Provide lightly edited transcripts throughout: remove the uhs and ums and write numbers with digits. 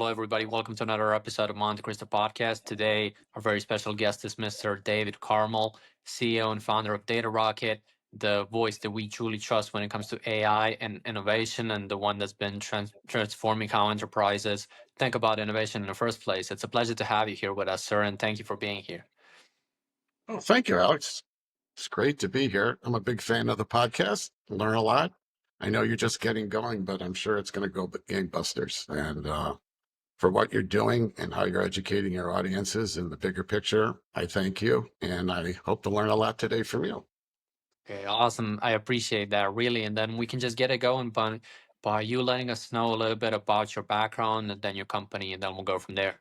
Hello, everybody. Welcome to another episode of Montekristo Podcast. Today, our very special guest is Mr. David Carmell, CEO and founder of DATAROCKiT, the voice that we truly trust when it comes to AI and innovation, and the one that's been transforming how enterprises think about innovation in the first place. It's a pleasure to have you here with us, sir, and thank you for being here. Oh, thank you, Alex. It's great to be here. I'm a big fan of the podcast. Learn a lot. I know you're just getting going, but I'm sure it's going to go gangbusters. And for what you're doing and how you're educating your audiences in the bigger picture, I thank you. And I hope to learn a lot today from you. Okay, awesome. I appreciate that, really. And then we can just get it going by you letting us know a little bit about your background and then your company, and then we'll go from there.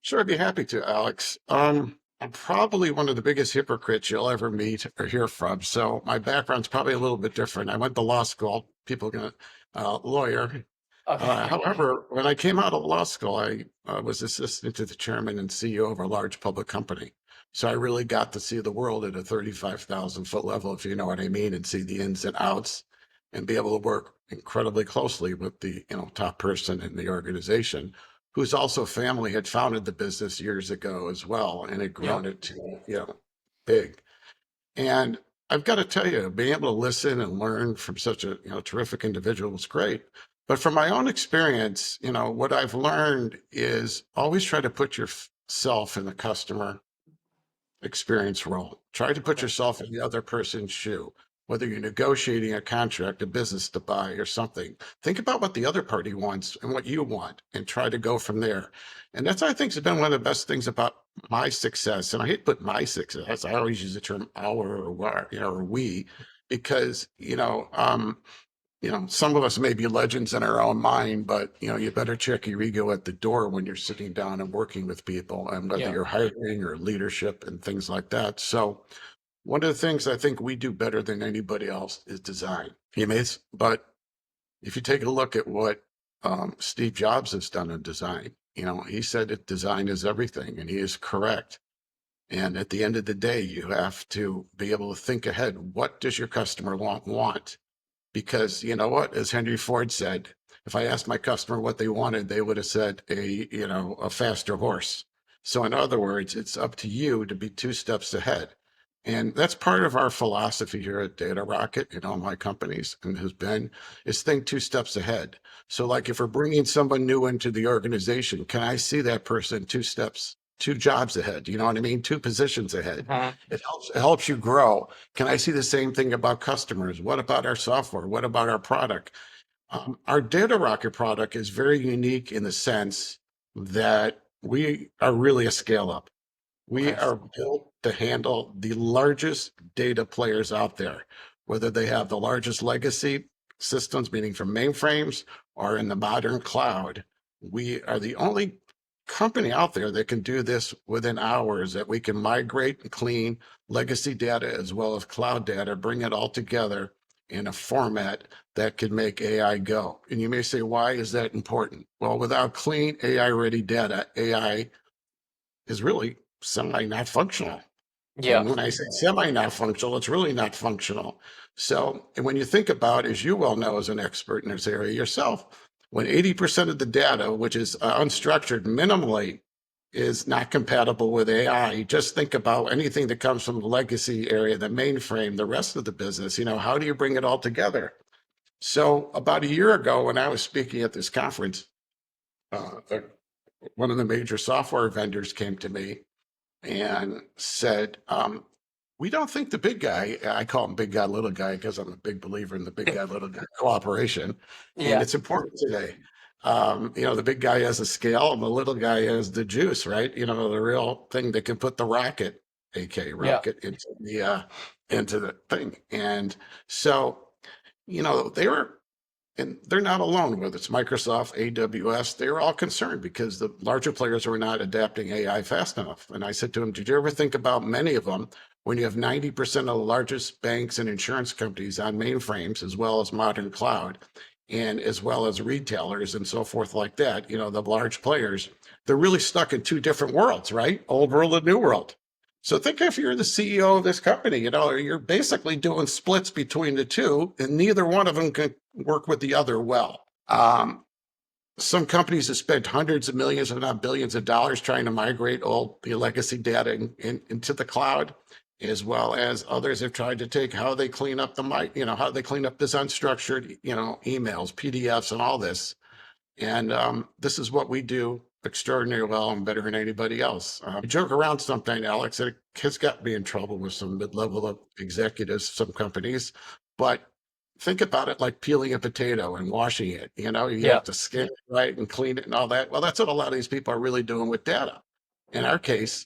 Sure, I'd be happy to, Alex. I'm probably one of the biggest hypocrites you'll ever meet or hear from. So my background's probably a little bit different. I went to law school. People are going to, lawyer. Okay. However, when I came out of law school, I was assistant to the chairman and CEO of a large public company. So I really got to see the world at a 35,000-foot level, if you know what I mean, and see the ins and outs and be able to work incredibly closely with the top person in the organization, whose also family had founded the business years ago as well and had Yeah. grown it to big. And I've got to tell you, being able to listen and learn from such a terrific individual was great. But from my own experience, what I've learned is always try to put yourself in the customer experience role. Try to put Okay. yourself in the other person's shoe, whether you're negotiating a contract, a business to buy, or something. Think about what the other party wants and what you want, and try to go from there. And that's, I think, has been one of the best things about my success. And I hate to put my success. I always use the term our or we, because some of us may be legends in our own mind, but you better check your ego at the door when you're sitting down and working with people, and whether Yeah. you're hiring or leadership and things like that. So one of the things I think we do better than anybody else is design. But if you take a look at what Steve Jobs has done in design, he said that design is everything, and he is correct. And at the end of the day, you have to be able to think ahead. What does your customer want? Because you know what, as Henry Ford said, if I asked my customer what they wanted, they would have said a faster horse. So in other words, it's up to you to be two steps ahead. And that's part of our philosophy here at DataRockit, my companies, and has been, is think two steps ahead. So like if we're bringing someone new into the organization, can I see that person two jobs ahead? You know what I mean? Two positions ahead. Uh-huh. It helps you grow. Can I see the same thing about customers? What about our software? What about our product? Our DataRockit product is very unique in the sense that we are really a scale up. We Okay. are built to handle the largest data players out there, whether they have the largest legacy systems, meaning from mainframes, or in the modern cloud. We are the only company out there that can do this within hours, that we can migrate and clean legacy data as well as cloud data, bring it all together in a format that could make AI go. And you may say, why is that important? Well, without clean AI ready data, AI is really semi not functional. Yeah. And when I say semi not functional, it's really not functional. So, and when you think about, as you well know as an expert in this area yourself, when 80% of the data, which is unstructured minimally, is not compatible with AI, just think about anything that comes from the legacy area, the mainframe, the rest of the business. How do you bring it all together? So, about a year ago, when I was speaking at this conference, uh, one of the major software vendors came to me and said, we don't think the big guy, I call him big guy, little guy, because I'm a big believer in the big guy, little guy cooperation. And Yeah. it's important today. The big guy has a scale and the little guy has the juice, right? The real thing that can put the rocket, aka Yeah. rocket, into the thing. And so, they were, and they're not alone, whether it's Microsoft, AWS, they were all concerned because the larger players were not adapting AI fast enough. And I said to them, did you ever think about many of them, when you have 90% of the largest banks and insurance companies on mainframes, as well as modern cloud, and as well as retailers and so forth like that, the large players, they're really stuck in two different worlds, right? Old world and new world. So think if you're the CEO of this company, you're basically doing splits between the two, and neither one of them can work with the other well. some companies have spent hundreds of millions, if not billions of dollars trying to migrate all the legacy data into the cloud, as well as others have tried to take how they clean up how they clean up this unstructured, emails, PDFs, and all this. And this is what we do extraordinarily well and better than anybody else. I joke around sometimes, Alex, that it has got me in trouble with some mid-level executives, some companies. But think about it like peeling a potato and washing it. You Yeah. have to skin it right and clean it and all that. Well, that's what a lot of these people are really doing with data. In our case,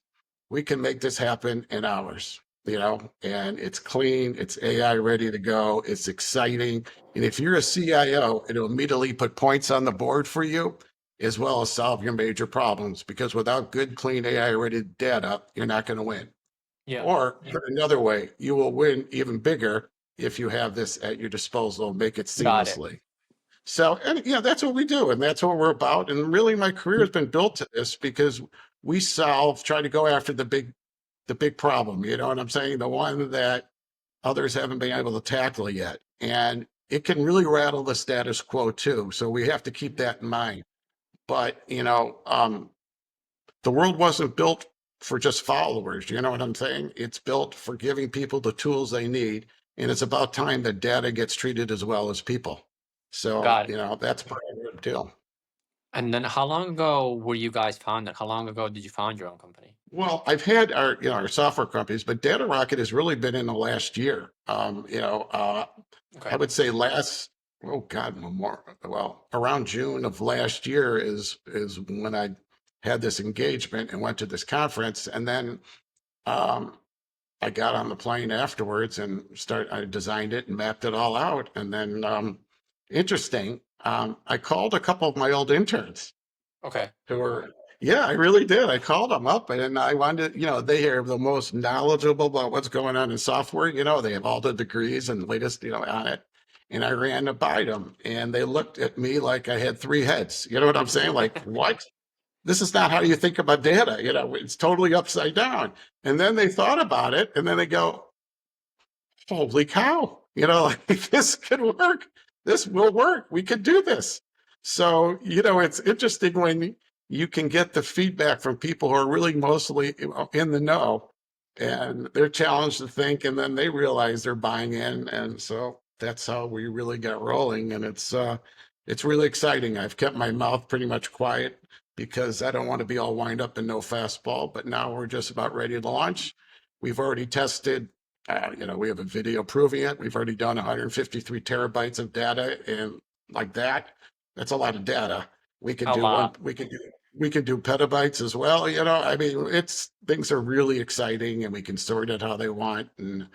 we can make this happen in hours. And it's clean, it's AI ready to go, it's exciting. And if you're a CIO, it'll immediately put points on the board for you, as well as solve your major problems. Because without good, clean AI ready data, you're not going to win. Yeah. Or put another way, you will win even bigger if you have this at your disposal, make it Got it. seamlessly. So, and that's what we do, and that's what we're about. And really, my career has been built to this because we try to go after the big problem. You know what I'm saying? The one that others haven't been able to tackle yet. And it can really rattle the status quo too. So we have to keep that in mind. But, the world wasn't built for just followers. You know what I'm saying? It's built for giving people the tools they need. And it's about time that data gets treated as well as people. So, Got it. that's part of the deal. And then how long ago were you guys founded? How long ago did you found your own company? Well, I've had our software companies, but DataRockit has really been in the last year. I Okay. would say oh God, no more. Well, around June of last year is when I had this engagement and went to this conference, and then um, I got on the plane afterwards and I designed it and mapped it all out, and then interesting, I called a couple of my old interns Okay. who were, yeah, I really did. I called them up and I wanted, they are the most knowledgeable about what's going on in software. They have all the degrees and latest, on it. And I ran to buy them and they looked at me like I had three heads. You know what I'm saying? Like, what? This is not how you think about data. It's totally upside down. And then they thought about it and then they go, holy cow, like, this could work. This will work. We could do this. So, it's interesting when you can get the feedback from people who are really mostly in the know and they're challenged to think and then they realize they're buying in. And so that's how we really got rolling. And it's really exciting. I've kept my mouth pretty much quiet because I don't want to be all wind up and no fastball, but now we're just about ready to launch. We've already tested we have a video proving it. We've already done 153 terabytes of data, and like that, that's a lot of data. We can A do one. lot. We can do petabytes as well. I mean, it's things are really exciting, and we can sort it how they want. And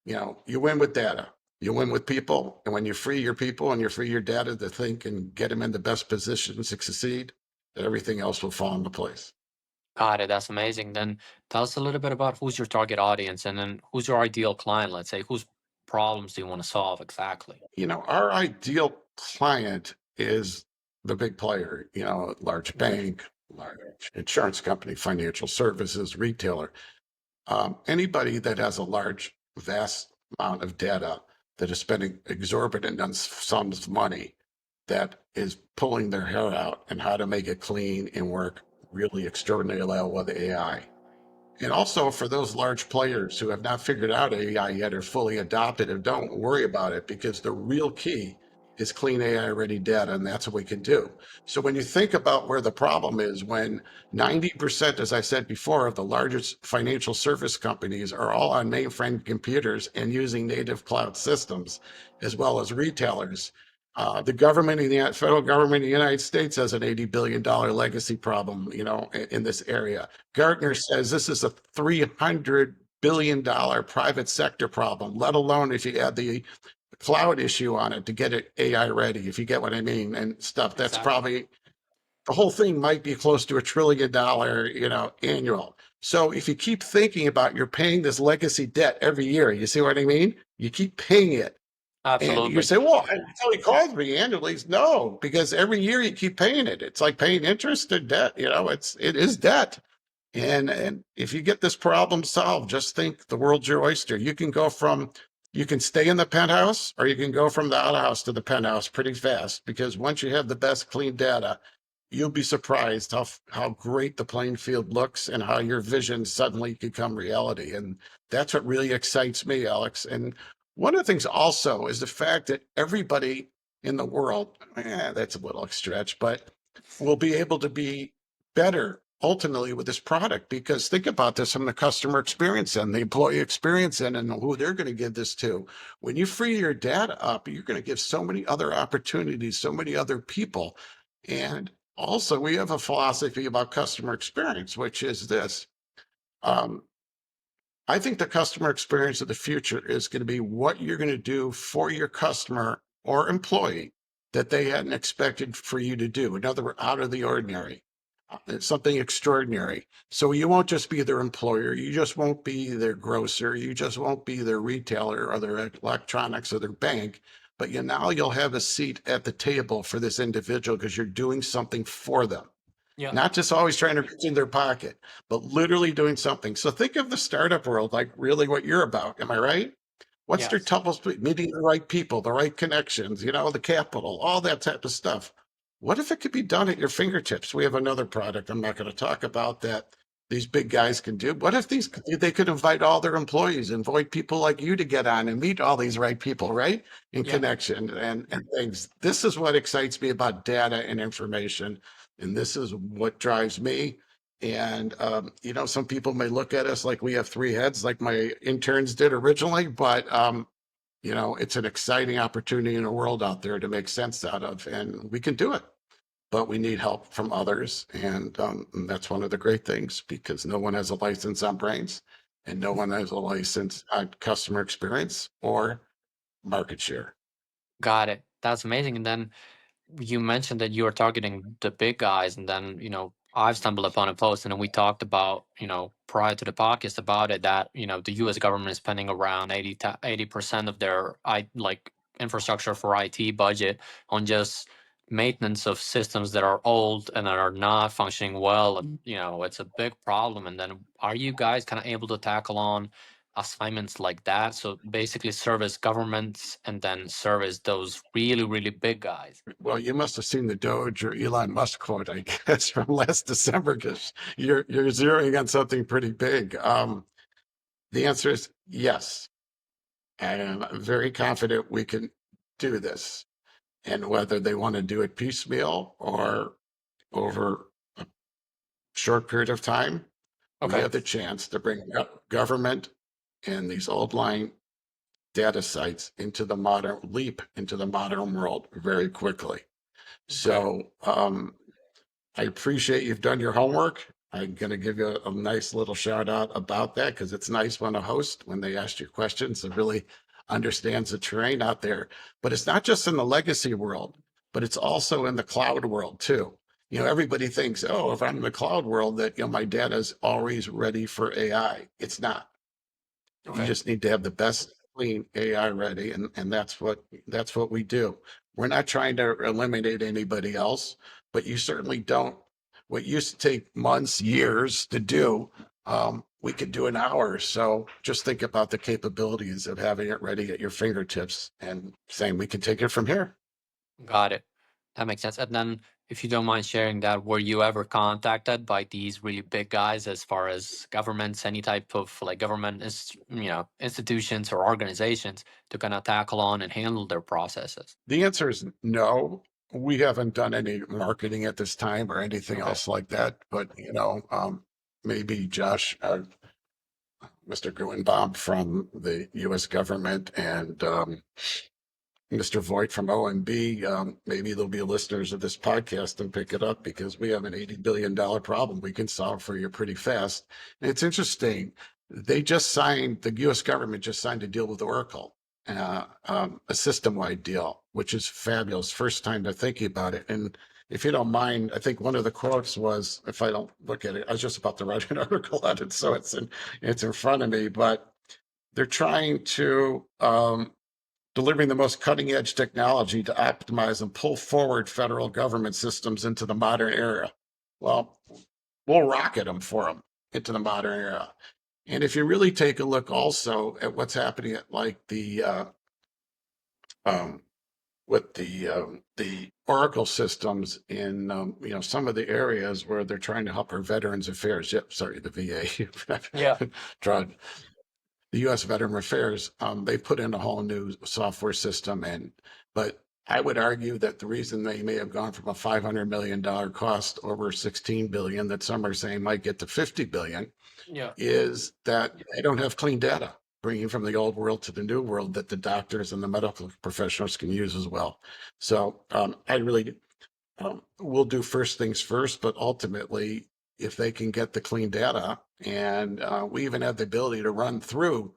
you win with data. You win with people, and when you free your people and you free your data to think and get them in the best positions to succeed, everything else will fall into place. Got it. That's amazing. Then tell us a little bit about who's your target audience and then who's your ideal client, let's say. Whose problems do you want to solve exactly? Our ideal client is the big player, large Okay. bank, large insurance company, financial services, retailer, anybody that has a large, vast amount of data that is spending exorbitant sums of money that is pulling their hair out and how to make it clean and work really extraordinarily well with AI. And also for those large players who have not figured out AI yet or fully adopted it, don't worry about it because the real key is clean AI ready data, and that's what we can do. So when you think about where the problem is, when 90%, as I said before, of the largest financial service companies are all on mainframe computers and using native cloud systems, as well as retailers, the federal government in the United States has an $80 billion legacy problem, in this area. Gartner says this is a $300 billion private sector problem, let alone if you add the cloud issue on it to get it AI ready, if you get what I mean, and stuff. That's Exactly. probably the whole thing might be close to $1 trillion, annual. So if you keep thinking about you're paying this legacy debt every year, you see what I mean? You keep paying it. And you Absolutely. say, well, it only calls me annually. No, because every year you keep paying it. It's like paying interest or debt. It is debt. And if you get this problem solved, just think the world's your oyster. You can go from You can stay in the penthouse or you can go from the outhouse to the penthouse pretty fast because once you have the best clean data, you'll be surprised how great the playing field looks and how your vision suddenly become reality. And that's what really excites me, Alex. And one of the things also is the fact that everybody in the world, that's a little stretch, but will be able to be better ultimately with this product because think about this from the customer experience and the employee experience and who they're going to give this to. When you free your data up, you're going to give so many other opportunities, so many other people. And also, we have a philosophy about customer experience, which is this. Um, I think the customer experience of the future is going to be what you're going to do for your customer or employee that they hadn't expected for you to do. In other words, out of the ordinary. It's something extraordinary. So you won't just be their employer. You just won't be their grocer. You just won't be their retailer or their electronics or their bank. But now you'll have a seat at the table for this individual because you're doing something for them. Yeah. Not just always trying to reach in their pocket, but literally doing something. So think of the startup world like really what you're about. Am I right? What's their Yes. toughest? Meeting the right people, the right connections, the capital, all that type of stuff. What if it could be done at your fingertips? We have another product I'm not going to talk about that these big guys can do. What if they could invite all their employees, invite people like you to get on and meet all these right people, right? In Yeah. connection and things. This is what excites me about data and information. And this is what drives me. And, some people may look at us like we have three heads, like my interns did originally, but, it's an exciting opportunity in the world out there to make sense out of, and we can do it. But we need help from others. And that's one of the great things because no one has a license on brains and no one has a license on customer experience or market share. Got it. That's amazing. And then you mentioned that you are targeting the big guys, and then I've stumbled upon a post, and then we talked about prior to the podcast about it that the U.S. government is spending around 80% of their infrastructure for IT budget on just maintenance of systems that are old and that are not functioning well, and it's a big problem. And then are you guys kind of able to tackle on assignments like that, so basically service governments and then service those really really big guys? Well, you must have seen the Doge or Elon Musk quote, I guess, from last December, because you're zeroing on something pretty big. The answer is yes, and I'm very confident we can do this. And whether they want to do it piecemeal or over a short period of time, we Okay. have the chance to bring government and these old line data sites into the modern world very quickly. Okay. So I appreciate you've done your homework. I'm going to give you a nice little shout out about that because it's nice when a host, when they ask you questions, that really understands the terrain out there. But it's not just in the legacy world, but it's also in the cloud world too. Everybody thinks, oh, if I'm in the cloud world, that my data is always ready for AI. It's not. You Okay. just need to have the best clean AI ready, and that's what we do. We're not trying to eliminate anybody else, but you certainly don't. What used to take months, years to do, we could do in hours. So just think about the capabilities of having it ready at your fingertips and saying we can take it from here. Got it. That makes sense. And then, if you don't mind sharing that, were you ever contacted by these really big guys as far as governments, any type of like government, institutions or organizations to kind of tackle on and handle their processes? The answer is no. We haven't done any marketing at this time or anything Okay. else like that. But maybe Josh, Mr. Gruenbaum from the U.S. government and Mr. Voigt from OMB, maybe they'll be listeners of this podcast and pick it up because we have an $80 billion problem we can solve for you pretty fast. And it's interesting. The U.S. government just signed a deal with Oracle, a system-wide deal, which is fabulous. First time they're thinking about it. And if you don't mind, I think one of the quotes was, if I don't look at it, I was just about to write an article on it, so it's in front of me, but they're trying to delivering the most cutting edge technology to optimize and pull forward federal government systems into the modern era. Well, we'll rocket them for them into the modern era. And if you really take a look also at what's happening at like um, the Oracle systems in some of the areas where they're trying to help our Veterans Affairs. Yep, sorry, the Yeah. VA, drawn the U.S. Veteran Affairs. They put in a whole new software system, but I would argue that the reason they may have gone from a $500 million cost over 16 billion that some are saying might get to 50 billion Yeah. is that they don't have clean data bringing from the old world to the new world that the doctors and the medical professionals can use as well. So I really will do first things first, but ultimately, if they can get the clean data, and we even have the ability to run through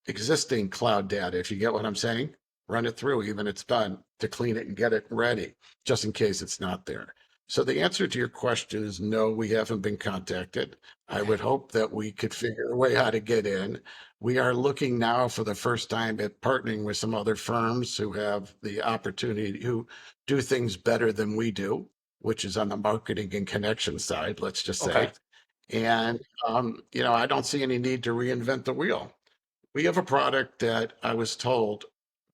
existing cloud data, if you get what I'm saying, run it through, even it's done, to clean it and get it ready, just in case it's not there. So the answer to your question is no, we haven't been contacted. I would hope that we could figure a way how to get in. We are looking now for the first time at partnering with some other firms who have the opportunity, who do things better than we do, which is on the marketing and connection side, let's just Okay. say. And, I don't see any need to reinvent the wheel. We have a product that I was told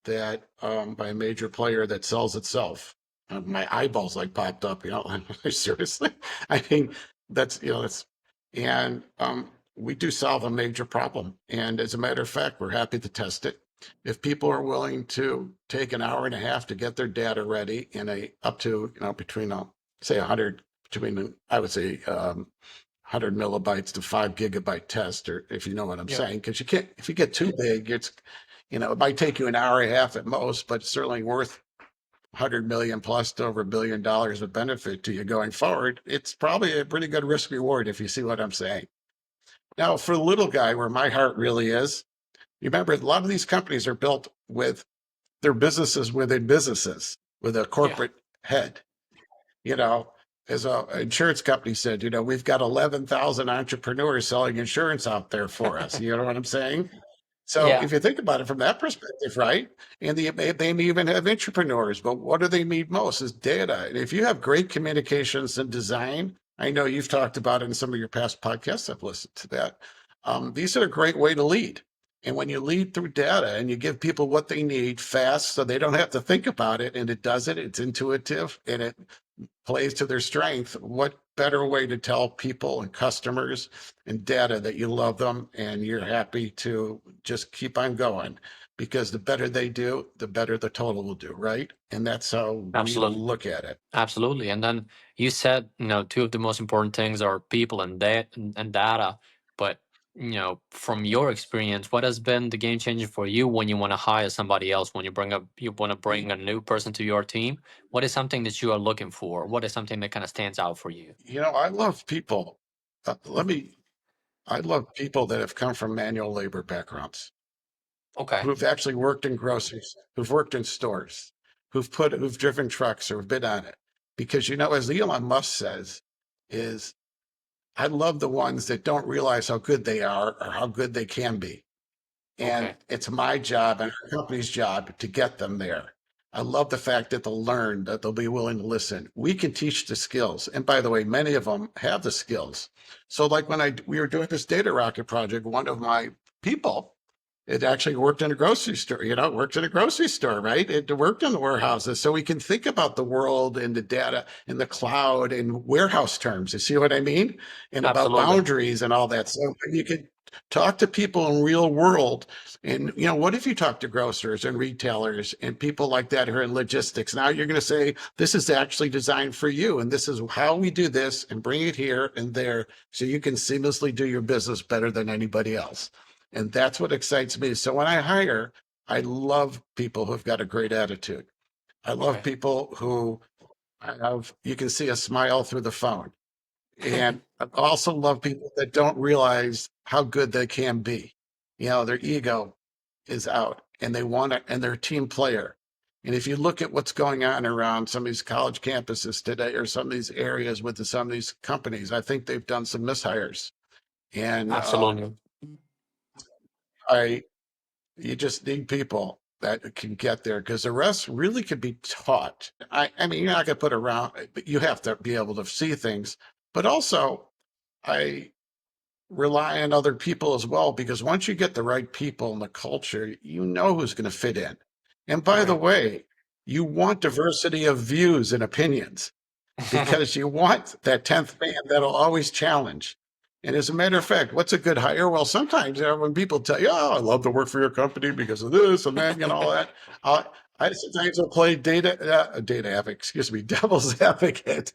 that by a major player that sells itself. My eyeballs like popped up, seriously. I mean, that's, and we do solve a major problem. And as a matter of fact, we're happy to test it. If people are willing to take an hour and a half to get their data ready in up to, between, say 100, I would say, 100 millibytes to 5 gigabyte test, or if you know what I'm Yeah. saying, because you can't, if you get too big, it might take you an hour and a half at most, but it's certainly worth 100 million plus to over $1 billion of benefit to you going forward. It's probably a pretty good risk reward, if you see what I'm saying. Now, for the little guy, where my heart really is, you remember a lot of these companies are built with their businesses within businesses with a Yeah. corporate head. you know, as a insurance company said, we've got 11,000 entrepreneurs selling insurance out there for us. You know what I'm saying? So Yeah. if you think about it from that perspective, right? And they may even have entrepreneurs, but what do they need most is data. And if you have great communications and design, I know you've talked about it in some of your past podcasts. I've listened to that. These are a great way to lead. And when you lead through data and you give people what they need fast so they don't have to think about it, and it does it, it's intuitive and it plays to their strength, what better way to tell people and customers and data that you love them and you're happy to just keep on going? Because the better they do, the better the total will do, right? And that's how we Absolutely. look at it. Absolutely. And then you said, two of the most important things are people and data. But, from your experience, what has been the game changer for you when you want to hire somebody else, when you want to bring a new person to your team? What is something that you are looking for? What is something that kind of stands out for you? I love people. I love people that have come from manual labor backgrounds, Okay. who've actually worked in groceries, who've worked in stores, who've driven trucks or have been on it. Because, as Elon Musk says, is I love the ones that don't realize how good they are or how good they can be. And Okay. it's my job and our company's job to get them there. I love the fact that they'll learn, that they'll be willing to listen. We can teach the skills. And by the way, many of them have the skills. So like when we were doing this data rocket project, one of my people, it actually worked in a grocery store, worked in a grocery store, right? It worked in the warehouses. So we can think about the world and the data in the cloud in warehouse terms. You see what I mean? And about Absolutely. boundaries and all that. So you could talk to people in real world. And, what if you talk to grocers and retailers and people like that who are in logistics? Now you're going to say, this is actually designed for you. And this is how we do this and bring it here and there so you can seamlessly do your business better than anybody else. And that's what excites me. So when I hire, I love people who've got a great attitude. I love Okay. people who you can see a smile through the phone. And I also love people that don't realize how good they can be. Their ego is out and they want it and they're a team player. And if you look at what's going on around some of these college campuses today or some of these areas with some of these companies, I think they've done some mishires. And Absolutely. I you just need people that can get there because the rest really could be taught. I mean, you're not going to put around, but you have to be able to see things. But also, I rely on other people as well, because once you get the right people in the culture, you know who's going to fit in. And by the Right. way, you want diversity of views and opinions because you want that 10th man that'll always challenge. And as a matter of fact, what's a good hire? Well, sometimes when people tell you, oh, I love to work for your company because of this and that and all that, I sometimes will play data advocate, excuse me, devil's advocate,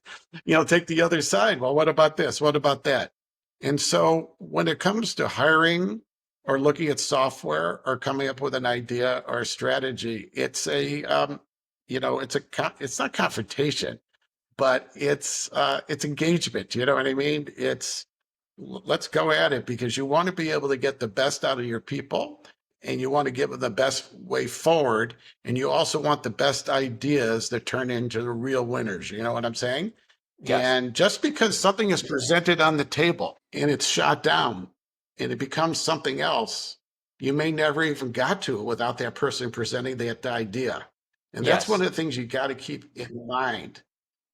take the other side. Well, what about this? What about that? And so when it comes to hiring or looking at software or coming up with an idea or a strategy, it's not confrontation, but it's engagement. You know what I mean? Let's go at it because you want to be able to get the best out of your people and you want to give them the best way forward. And you also want the best ideas that turn into the real winners. You know what I'm saying? Yes. And just because something is presented on the table and it's shot down and it becomes something else, you may never even got to it without that person presenting that idea. And that's one Yes. of the things you got to keep in mind.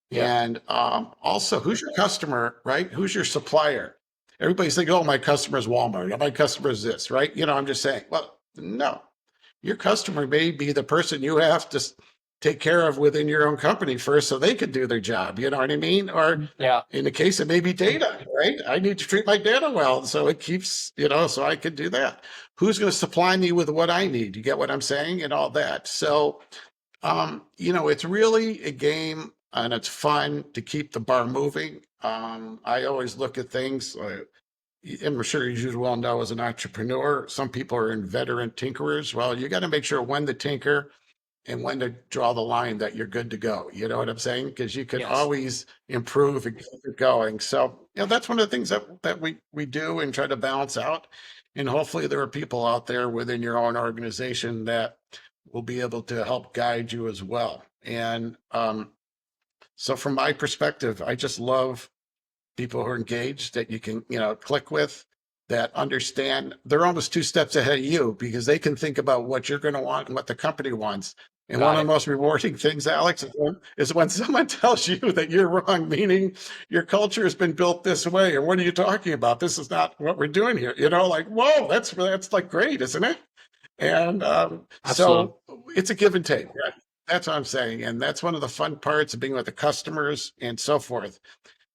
Yeah. And also, who's your customer, right? Who's your supplier? Everybody's thinking, oh, my customer is Walmart. Oh, my customer is this, right? I'm just saying, well, no, your customer may be the person you have to take care of within your own company first so they could do their job. You know what I mean? Or Yeah. in the case of maybe data, right? I need to treat my data well. So it keeps, so I could do that. Who's going to supply me with what I need? You get what I'm saying? And all that. So it's really a game and it's fun to keep the bar moving. I always look at things. I'm sure you well know as an entrepreneur, some people are inveterate tinkerers. Well, you got to make sure when to tinker and when to draw the line that you're good to go. You know what I'm saying? Because you can Yes. always improve and keep it going. So, that's one of the things that we do and try to balance out. And hopefully there are people out there within your own organization that will be able to help guide you as well. And so from my perspective, I just love people who are engaged that you can, click with, that understand they're almost two steps ahead of you because they can think about what you're going to want and what the company wants. And one Got of the it. most rewarding things, Alex, is when someone tells you that you're wrong, meaning your culture has been built this way. And what are you talking about? This is not what we're doing here. Like, whoa, that's like great, isn't it? And Absolutely. so it's a give and take. Right? That's what I'm saying. And that's one of the fun parts of being with the customers and so forth.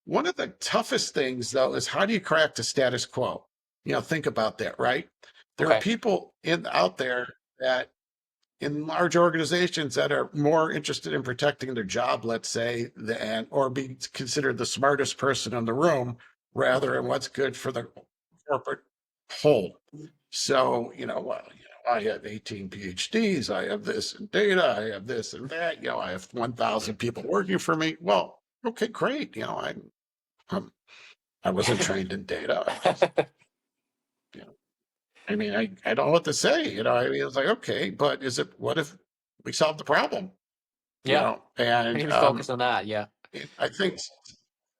One of the toughest things, though, is how do you crack the status quo? Think about that, right? There are Okay. people out there that in large organizations that are more interested in protecting their job, let's say, than or be considered the smartest person in the room rather than what's good for the corporate whole. So, I have 18 PhDs, I have this in data, I have this and that, I have 1,000 people working for me. Well, okay, great. I'm I wasn't trained in data. You know, I mean, I don't know what to say. I mean, it's like, okay, but what if we solve the problem? Yeah. And Maybe focus on that. Yeah. I think,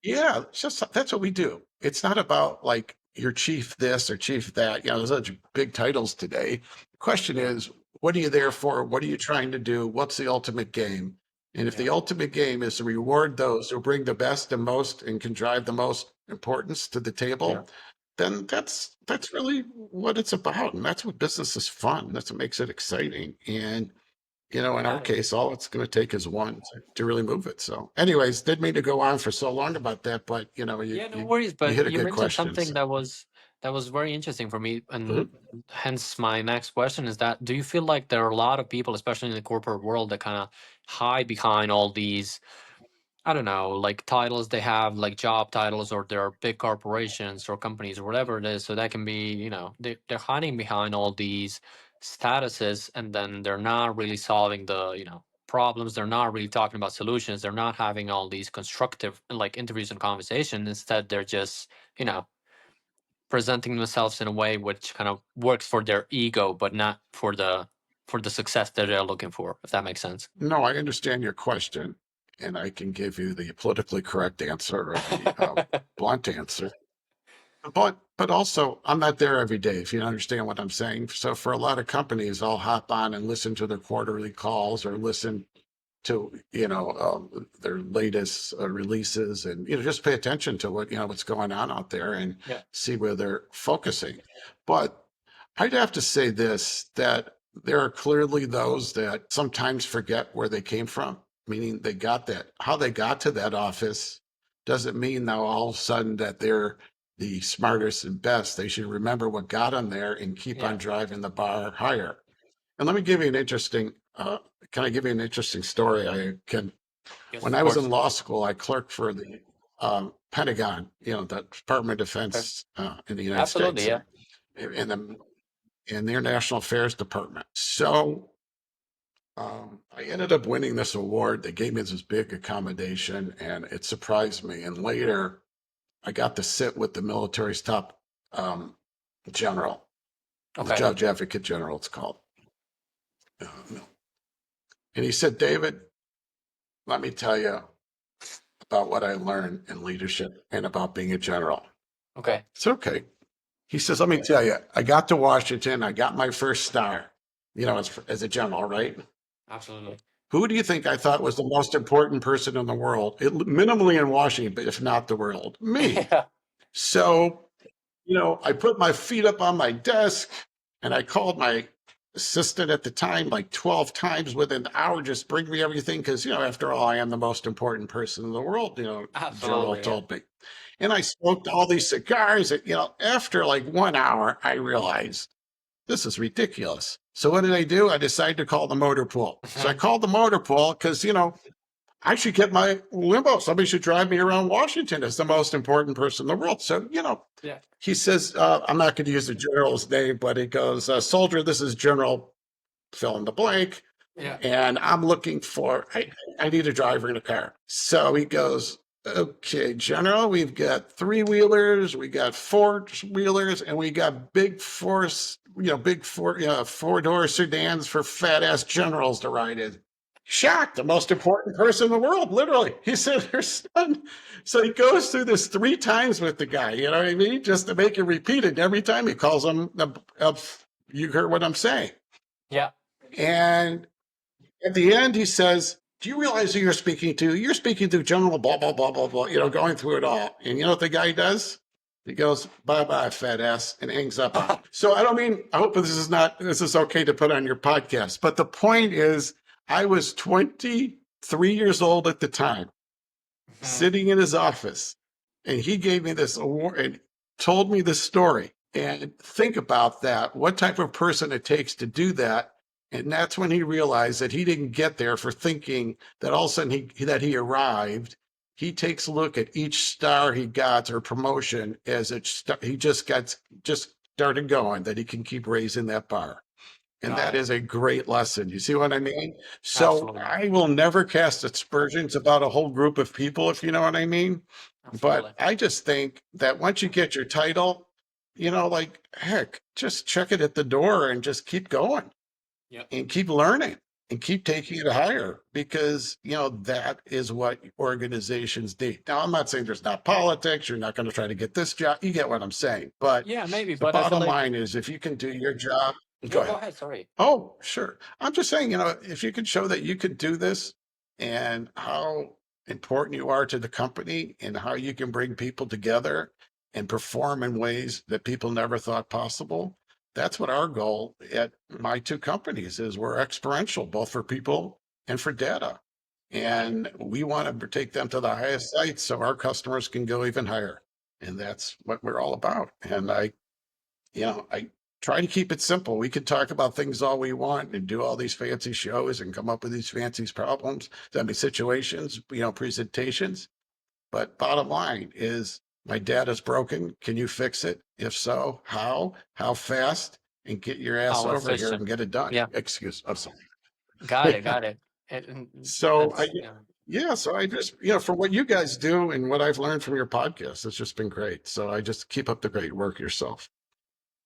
yeah, it's just that's what we do. It's not about like your chief this or chief that. There's such big titles today. The question Yeah. is, what are you there for? What are you trying to do? What's the ultimate game? And if Yeah. the ultimate game is to reward those who bring the best and most and can drive the most importance to the Yeah. table, then that's really what it's about. And that's what business is fun. That's what makes it exciting. And in our Got it. case, all it's going to take is one to really move it. So, anyways, didn't mean to go on for so long about that, but Yeah, no worries. you But hit a you good mentioned question. something So, that was very interesting for me, and mhm. hence my next question is that do you feel like there are a lot of people, especially in the corporate world, that kind of hide behind all these, I don't know, like titles they have, like job titles, or they're big corporations or companies or whatever it is. So that can be, they're hiding behind all these statuses, and then they're not really solving the, problems. They're not really talking about solutions. They're not having all these constructive like interviews and conversations. Instead, they're just, you know, presenting themselves in a way which kind of works for their ego, but not for the success that they're looking for. If that makes sense. No, I understand your question, and I can give you the politically correct answer or the blunt answer. But also, I'm not there every day. If you understand what I'm saying. So, for a lot of companies, I'll hop on and listen to their quarterly calls or listen to their latest releases, and just pay attention to what's going on out there and Yeah. see where they're focusing. But I'd have to say this, that there are clearly those that sometimes forget where they came from, meaning how they got to that office doesn't mean now all of a sudden that they're the smartest and best. They should remember what got them there and keep on Yeah. driving the bar higher. And let me give you an interesting, can I give you an interesting story? Yes, When of I was in course. law school, I clerked for the Pentagon, the Department of Okay. Defense in the United Absolutely. States, Yeah. and in the International Affairs Department. So I ended up winning this award. They gave me this big accommodation, and it surprised me. And later, I got to sit with the military's top um, general, the Okay. Judge Advocate General, it's called. Uh, and he said, David, let me tell you about what I learned in leadership and about being a general. Okay. It's okay. He says, let me tell you, I got to Washington. I got my first star, as a general, right? Absolutely. Who do you think I thought was the most important person in the world? Minimally in Washington, but if not the world, me. Yeah. So, I put my feet up on my desk and I called my assistant at the time like 12 times within an hour, just bring me everything. Because, after all, I am the most important person in the world, the general Absolutely. Yeah. told me. And I smoked all these cigars. And, after like 1 hour, I realized this is ridiculous. So what did I do? I decided to call the motor pool. So I called the motor pool because, I should get my limo. Somebody should drive me around Washington as the most important person in the world. So, Yeah. he says, I'm not going to use the general's name, but he goes, soldier, this is General fill in the blank. Yeah. And I'm looking I need a driver in a car. So he goes, okay, General, we've got 3-wheelers, we got 4-wheelers, and we got big 4-door sedans for fat ass generals to ride in. Shocked, the most important person in the world, literally. He said, there's none. So he goes through this 3 times with the guy, you know what I mean? Just to make it repeat it. Every time he calls him, you heard what I'm saying. Yeah. And at the end, he says, do you realize who you're speaking to? You're speaking to General blah, blah, blah, blah, blah, going through it all. And you know what the guy does? He goes, bye-bye, fat ass, and hangs up on him. So I hope this is okay to put on your podcast. But the point is, I was 23 years old at the time, sitting in his office, and he gave me this award and told me this story. And think about that, what type of person it takes to do that. And that's when he realized that he didn't get there for thinking that all of a sudden he arrived. He takes a look at each star he got or promotion as he just started going, that he can keep raising that bar. And Got that it. is a great lesson. You see what I mean? So Absolutely. I will never cast aspersions about a whole group of people, if you know what I mean. Absolutely. But I just think that once you get your title, like, heck, just check it at the door and just keep going Yep. and keep learning and keep taking it higher, because, that is what organizations need. Now, I'm not saying there's not politics. You're not going to try to get this job. You get what I'm saying. But Yeah, maybe, the but I feel bottom like line is, if you can do your job, go yeah, go ahead. ahead. Sorry. Oh, sure. I'm just saying, if you could show that you could do this and how important you are to the company and how you can bring people together and perform in ways that people never thought possible, that's what our goal at my 2 companies is. We're experiential, both for people and for data. And we want to take them to the highest heights so our customers can go even higher. And that's what we're all about. And I try to keep it simple. We could talk about things all we want and do all these fancy shows and come up with these fancy problems, situations, presentations. But bottom line is, my data's broken. Can you fix it? If so, how? How fast? And get your ass How over here efficient. and get it done. Yeah. I'm sorry. Got it. Yeah. Got it. And So that's yeah. so I just, for what you guys do and what I've learned from your podcast, it's just been great. So I just keep up the great work yourself.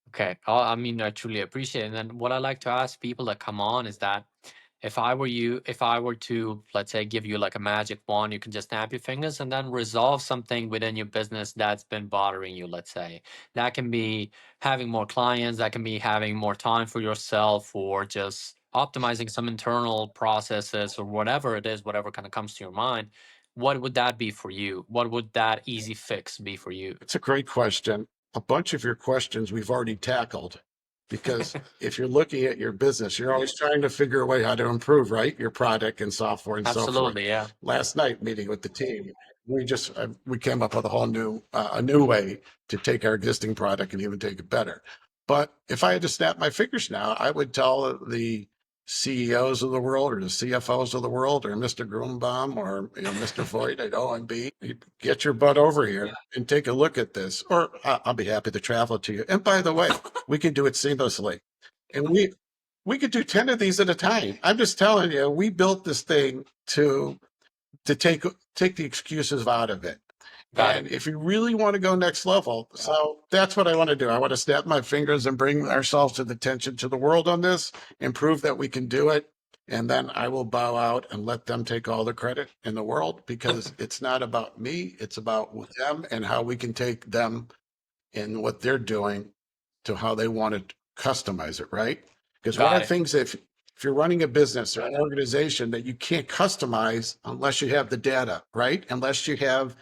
Okay. I mean, I truly appreciate it. And then what I like to ask people that come on is that if I were you, if I were to, let's say, give you like a magic wand, you can just snap your fingers and then resolve something within your business that's been bothering you, let's say. That can be having more clients, that can be having more time for yourself, or just optimizing some internal processes or whatever it is, whatever kind of comes to your mind, what would that be for you? What would that easy fix be for you? It's a great question. A bunch of your questions we've already tackled because if you're looking at your business, you're always trying to figure a way how to improve, right? Your product and software and so forth. Absolutely, yeah. Last night, meeting with the team, we came up with a new way to take our existing product and even take it better. But if I had to snap my fingers now, I would tell the CEOs of the world or the CFOs of the world or Mr. Grunbaum or Mr. Voigt at OMB, get your butt over here and take a look at this, or I'll be happy to travel to you. And by the way, we can do it seamlessly. And we could do 10 of these at a time. I'm just telling you, we built this thing to take the excuses out of it. Got And it. if you really want to go next level, so that's what I want to do. I want to snap my fingers and bring ourselves to the attention to the world on this and prove that we can do it. And then I will bow out and let them take all the credit in the world because it's not about me. It's about them and how we can take them and what they're doing to how they want to customize it, right? Because one Got of the it. things, if you're running a business or an organization that you can't customize unless you have the data, right? Unless you have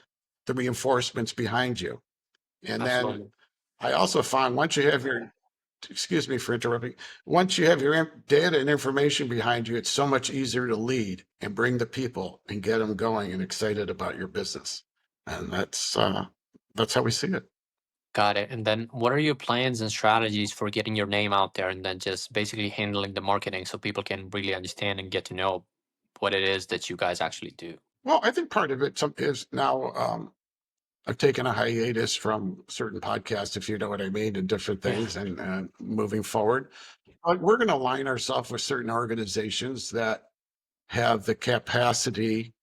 the reinforcements behind you. And then Absolutely. I also find once you have your, excuse me for interrupting, once you have your data and information behind you, it's so much easier to lead and bring the people and get them going and excited about your business. And that's how we see it. Got it. And then what are your plans and strategies for getting your name out there and then just basically handling the marketing so people can really understand and get to know what it is that you guys actually do? Well, I think part of it is now I've taken a hiatus from certain podcasts, if you know what I mean, and different Yeah. things, and moving forward. But we're going to align ourselves with certain organizations that have the capacity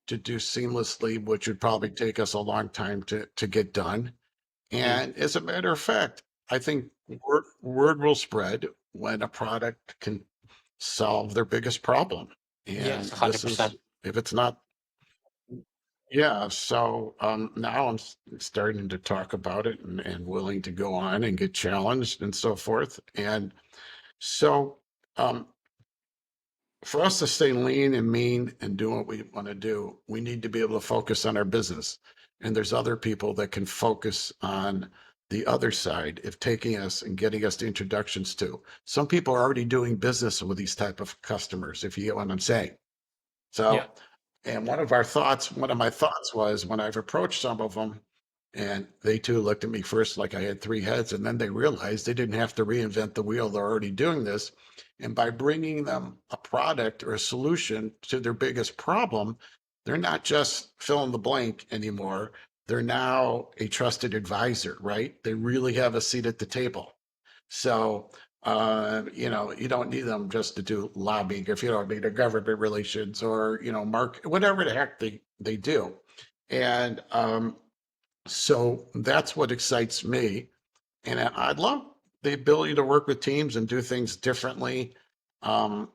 to do seamlessly, which would probably take us a long time to get done. Mm. And as a matter of fact, I think word will spread when a product can solve their biggest problem. And Yes, this is, 100%. if it's not, yeah. So now starting to talk about it and willing to go on and get challenged and so forth. And so um, for us to stay lean and mean and do what we want to do, we need to be able to focus on our business. And there's other people that can focus on the other side of taking us and getting us the introductions to. Some people are already doing business with these type of customers, if you get what I'm saying. Yeah. So, and one of my thoughts was when I've approached some of them, and they too looked at me first like I had three heads, and then they realized they didn't have to reinvent the wheel. They're already doing this. And by bringing them a product or a solution to their biggest problem, they're not just fill in the blank anymore. They're now a trusted advisor, right? They really have a seat at the table. So, you don't need them just to do lobbying if you don't need a government relations or, mark, whatever the heck they do. And so that's what excites me. And I'd love the ability to work with teams and do things differently. And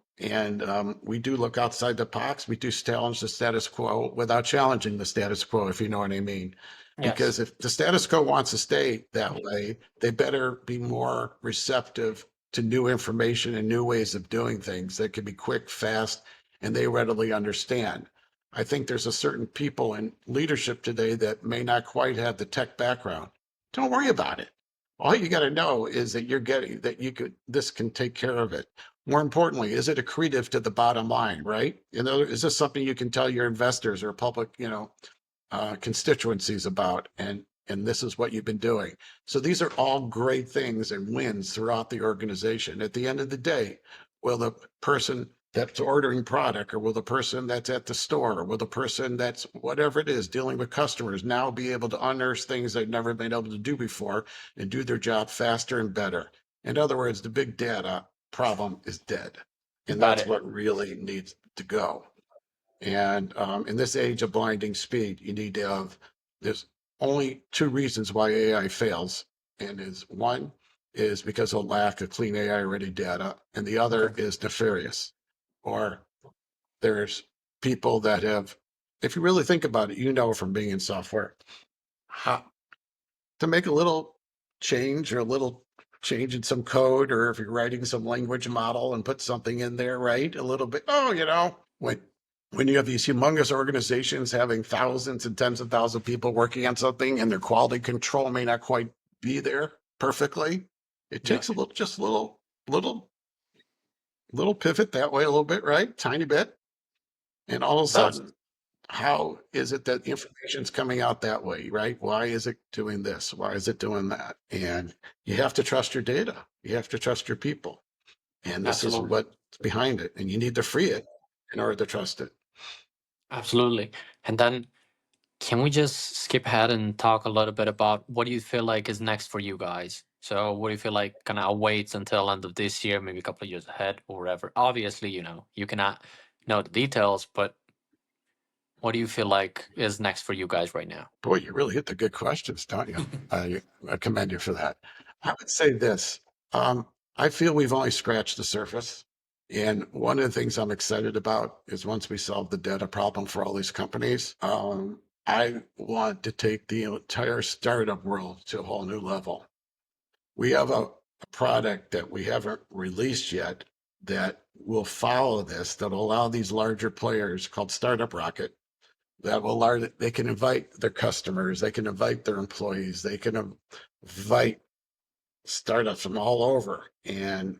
we do look outside the box. We do challenge the status quo without challenging the status quo, if you know what I mean. Yes. Because if the status quo wants to stay that way, they better be more receptive to new information and new ways of doing things that can be quick, fast, and they readily understand. I think there's a certain people in leadership today that may not quite have the tech background. Don't worry about it. All you got to know is that this can take care of it. More importantly, is it accretive to the bottom line, right? Is this something you can tell your investors or public, constituencies about? And this is what you've been doing. So these are all great things and wins throughout the organization. At the end of the day, will the person that's ordering product or will the person that's at the store or will the person that's whatever it is dealing with customers now be able to unearth things they've never been able to do before and do their job faster and better? In other words, the big data problem is dead. And Got that's it. what really needs to go. And in this age of blinding speed, there's only two reasons why AI fails. And one is because of lack of clean AI ready data, and the other is nefarious. Or there's people that have, if you really think about it, from being in software, how, to make a little change or a little changing some code, or if you're writing some language model and put something in there, right? A little bit. Oh, when you have these humongous organizations having thousands and tens of thousands of people working on something, and their quality control may not quite be there perfectly, it Yeah. takes a little little pivot that way, a little bit, right? Tiny bit. And all of a That's sudden, how is it that information's coming out that way, right? Why is it doing this? Why is it doing that? And you have to trust your data. You have to trust your people. And this is absolutely. what's behind it. And you need to free it in order to trust it. Absolutely. And then can we just skip ahead and talk a little bit about what do you feel like is next for you guys? So what do you feel like kind of awaits until end of this year, maybe a couple of years ahead or whatever? Obviously, you cannot know the details, but what do you feel like is next for you guys right now? Boy, you really hit the good questions, don't you? I commend you for that. I would say this. Um, I feel we've only scratched the surface. And one of the things I'm excited about is once we solve the data problem for all these companies, I want to take the entire startup world to a whole new level. We have a product that we haven't released yet that will follow this, that will allow these larger players called Startup Rocket that will allow, they can invite their customers, they can invite their employees, they can invite startups from all over. And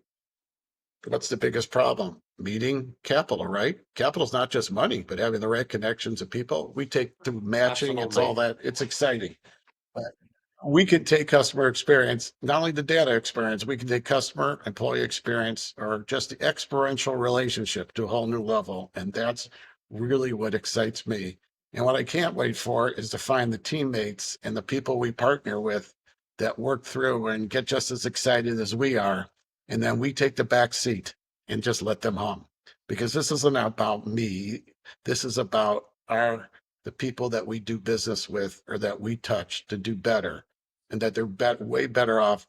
what's the biggest problem? Meeting capital, right? Capital's not just money, but having the right connections of people. We take through matching, it's all Absolutely. that. It's exciting. But we can take customer experience, not only the data experience, we can take customer employee experience or just the experiential relationship to a whole new level. And that's really what excites me. And what I can't wait for is to find the teammates and the people we partner with that work through and get just as excited as we are. And then we take the back seat and just let them hum. Because this isn't about me. This is about the people that we do business with or that we touch to do better, and that they're way better off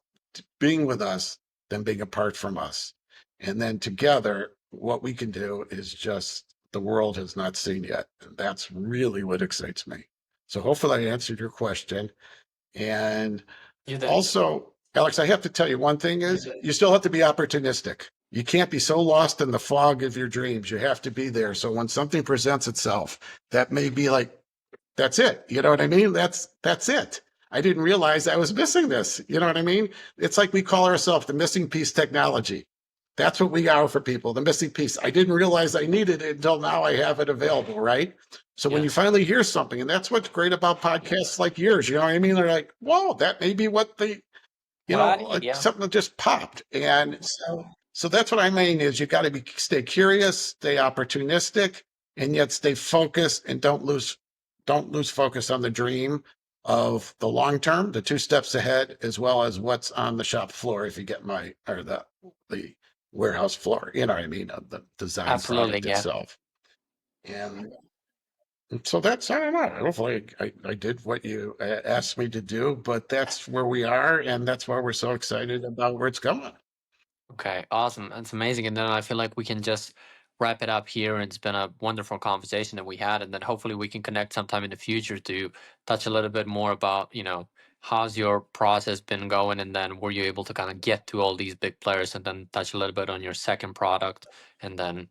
being with us than being apart from us. And then together, what we can do is just the world has not seen yet. And that's really what excites me. So hopefully I answered your question. And You did. also, Alex, I have to tell you one thing is you still have to be opportunistic. You can't be so lost in the fog of your dreams. You have to be there. So when something presents itself, that may be like, that's it. You know what I mean? That's it. I didn't realize I was missing this. You know what I mean? It's like we call ourselves the missing piece technology. That's what we are for people, the missing piece. I didn't realize I needed it until now I have it available, right? So when you Yes. finally hear something, and that's what's great about podcasts like yours, you know what I mean? They're like, whoa, that may be what the What I need, yeah. something that just popped. And so that's what I mean is you got to stay curious, stay opportunistic, and yet stay focused and don't lose focus on the dream of the long term, the 2 steps ahead, as well as what's on the shop floor. If you get or the warehouse floor, you know what I mean, of the design Absolutely, product yeah. itself. And so that's, I don't know. Hopefully I did what you asked me to do, but that's where we are. And that's why we're so excited about where it's going. Okay, awesome. That's amazing. And then I feel like we can just wrap it up here. It's been a wonderful conversation that we had. And then hopefully we can connect sometime in the future to touch a little bit more about, how's your process been going? And then were you able to kind of get to all these big players and then touch a little bit on your second product? And then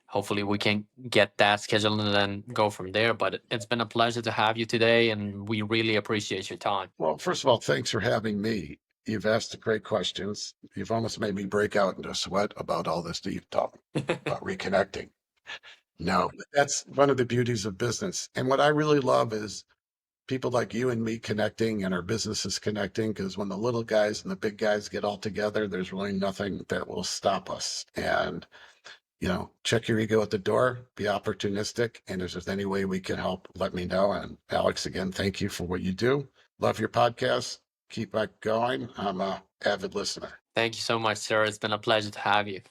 hopefully we can get that scheduled and then go from there. But it's been a pleasure to have you today. And we really appreciate your time. Well, first of all, thanks for having me. You've asked the great questions. You've almost made me break out into a sweat about all this that you've talked about reconnecting. No, but that's one of the beauties of business. And what I really love is people like you and me connecting and our businesses connecting, because when the little guys and the big guys get all together, there's really nothing that will stop us. And, check your ego at the door, be opportunistic. And if there's any way we can help, let me know. And Alex, again, thank you for what you do. Love your podcast. Keep that going. I'm a avid listener. Thank you so much, sir. It's been a pleasure to have you.